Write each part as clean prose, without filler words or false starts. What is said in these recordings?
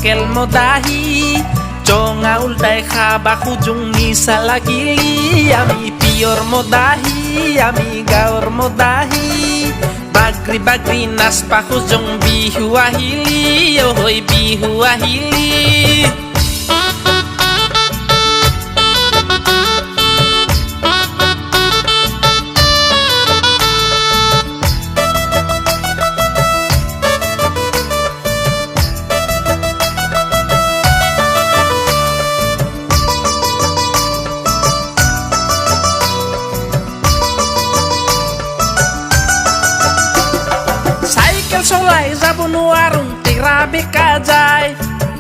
local mo dahi Jonga ultai khaba khujung ni salagili Ami pior mo dahi Ami gaur mo dahi Bagri bagri nas pa khujung bihu ahili Yohoi bihu ahili Solai যাব নোৱাৰোঁ তেৰা বেকা যায়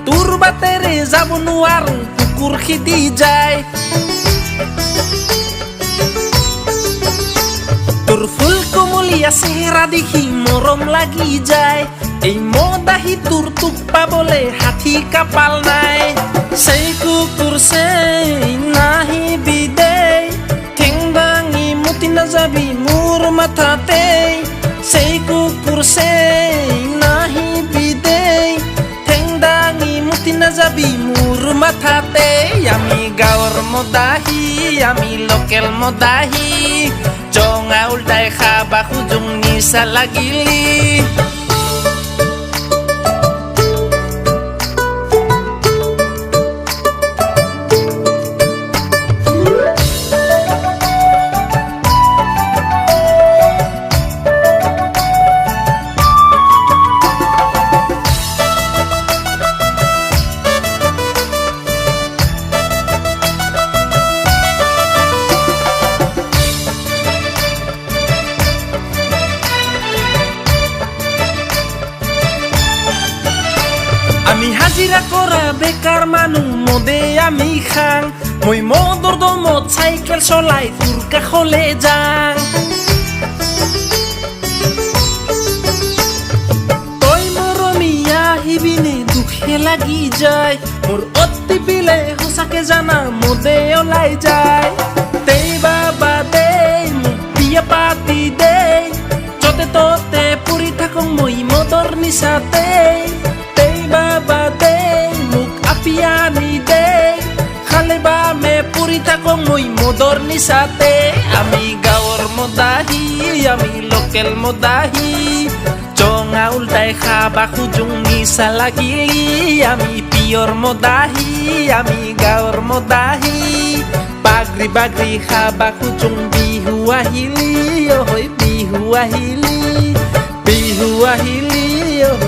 তোৰ বাটেৰে যাব নোৱাৰোঁ কুকুৰ খেদি যায় তোৰ ফুল কোমলীয়া চেহেৰা দেখি মৰম লাগি যায় এই মদাহী তোৰ তোক পাবলৈ হাতী কপাল নাই সেই কুকুৰ সেই নাহিবি দেই ঠেং দাঙি মুতি নাযাবি মোৰ মাথাতে সেই কুকুৰ সেই নাহিবি দেই ঠেং দাঙি মুতি নাযাবি মোৰ মাথাতে আমি গাঁৱৰ মদাহী আমি লোকেল মদাহী জঙা উল্টাই খাবা খুজুং নিচা লাগিলি আমি হাজিৰা কৰা বেকাৰ মানুহ মদে আমি খাং মই মদৰ দমত চাইকেল চলাই তোৰ কাষলে যাং তই মৰমীয়া আহিবিনে দুখে লাগি যায় মোৰ অতি পিলে সঁচাকে জানা মদে ওলাই যায় তেই বাবা দেই মোক বিয়া পাতি দেই য'তে ত'তে পৰি থাকোঁ মই মদৰ নিচাতে বাবা দেই মোক আপিয়ানি দেই খালে বা মে পৰি থাকোঁ মই মদৰ নিচাতে আমি গাঁৱৰ মদাহী আমি লোকেল মদাহী জঙা উল্টাই খাবা খুজুং নিচা লাগিলি আমি পিয়ৰ মদাহী আমি গাঁৱৰ মদাহী বাগৰি বাগৰি খাবা খুজুং বিহু আহিলি অহৈ বিহু আহিলি বিহু আহিলি